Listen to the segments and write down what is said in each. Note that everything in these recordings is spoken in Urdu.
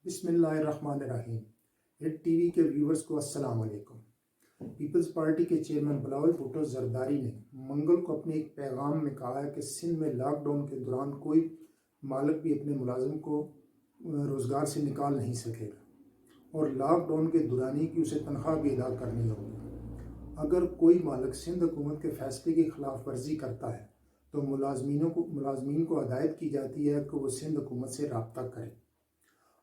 بسم اللہ الرحمن الرحیم۔ ہٹ ٹی وی کے ویورز کو السلام علیکم۔ پیپلز پارٹی کے چیئرمین بلاول بھٹو زرداری نے منگل کو اپنے ایک پیغام میں کہا ہے کہ سندھ میں لاک ڈاؤن کے دوران کوئی مالک بھی اپنے ملازم کو روزگار سے نکال نہیں سکے گا اور لاک ڈاؤن کے دورانی کی اسے تنخواہ بھی ادا کرنی ہوگی۔ اگر کوئی مالک سندھ حکومت کے فیصلے کی خلاف ورزی کرتا ہے تو ملازمین کو ہدایت کی جاتی ہے کہ وہ سندھ حکومت سے رابطہ کریں۔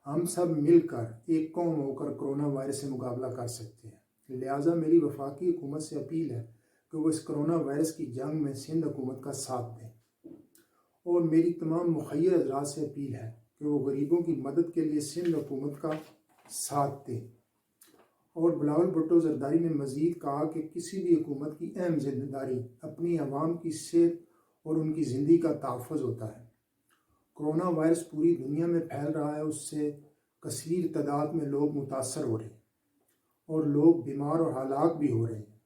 ہم سب مل کر ایک قوم ہو کر کرونا وائرس سے مقابلہ کر سکتے ہیں، لہٰذا میری وفاقی حکومت سے اپیل ہے کہ وہ اس کرونا وائرس کی جنگ میں سندھ حکومت کا ساتھ دیں، اور میری تمام مخیر حضرات سے اپیل ہے کہ وہ غریبوں کی مدد کے لیے سندھ حکومت کا ساتھ دیں۔ اور بلاول بھٹو زرداری نے مزید کہا کہ کسی بھی حکومت کی اہم ذمہ داری اپنی عوام کی صحت اور ان کی زندگی کا تحفظ ہوتا ہے۔ کرونا وائرس پوری دنیا میں پھیل رہا ہے، اس سے کثیر تعداد میں لوگ متاثر ہو رہے ہیں اور لوگ بیمار اور ہلاک بھی ہو رہے ہیں۔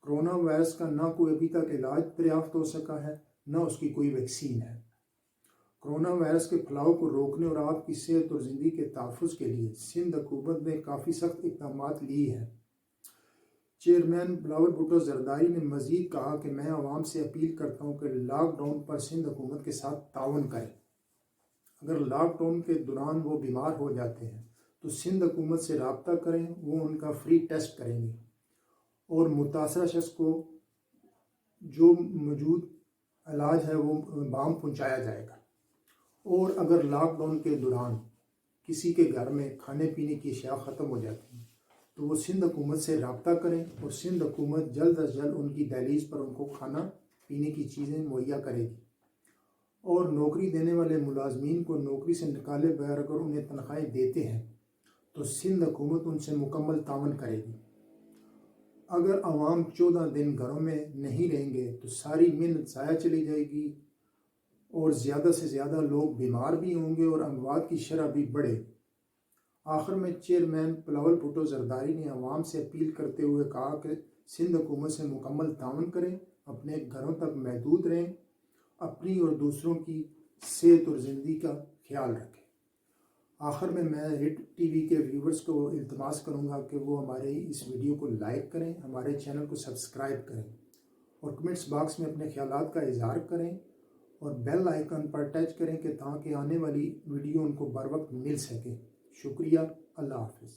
کرونا وائرس کا نہ کوئی ابھی تک علاج دریافت ہو سکا ہے، نہ اس کی کوئی ویکسین ہے۔ کرونا وائرس کے پھیلاؤ کو روکنے اور آپ کی صحت اور زندگی کے تحفظ کے لیے سندھ حکومت نے کافی سخت اقدامات لیے ہیں۔ چیئرمین بلاول بھٹو زرداری نے مزید کہا کہ میں عوام سے اپیل کرتا ہوں کہ لاک ڈاؤن پر سندھ حکومت کے ساتھ تعاون کریں۔ اگر لاک ڈاؤن کے دوران وہ بیمار ہو جاتے ہیں تو سندھ حکومت سے رابطہ کریں، وہ ان کا فری ٹیسٹ کریں گے اور متاثرہ شخص کو جو موجود علاج ہے وہ بام پہنچایا جائے گا۔ اور اگر لاک ڈاؤن کے دوران کسی کے گھر میں کھانے پینے کی اشیاء ختم ہو جاتی ہیں تو وہ سندھ حکومت سے رابطہ کریں اور سندھ حکومت جلد از جلد ان کی دہلیز پر ان کو کھانا پینے کی چیزیں مہیا کرے گی۔ اور نوکری دینے والے ملازمین کو نوکری سے نکالے بغیر اگر انہیں تنخواہیں دیتے ہیں تو سندھ حکومت ان سے مکمل تعاون کرے گی۔ اگر عوام 14 دن گھروں میں نہیں رہیں گے تو ساری محنت ضائع چلی جائے گی اور زیادہ سے زیادہ لوگ بیمار بھی ہوں گے اور اموات کی شرح بھی بڑھے۔ آخر میں چیئرمین بلاول بھٹو زرداری نے عوام سے اپیل کرتے ہوئے کہا کہ سندھ حکومت سے مکمل تعاون کریں، اپنے گھروں تک محدود رہیں، اپنی اور دوسروں کی صحت اور زندگی کا خیال رکھیں۔ آخر میں ہٹ ٹی وی کے ویورز کو التماس کروں گا کہ وہ ہمارے اس ویڈیو کو لائک کریں، ہمارے چینل کو سبسکرائب کریں اور کمنٹس باکس میں اپنے خیالات کا اظہار کریں اور بیل آئیکن پر ٹچ کریں کہ تاکہ آنے والی ویڈیو ان کو بر وقت مل سکے۔ شکریہ، اللہ حافظ۔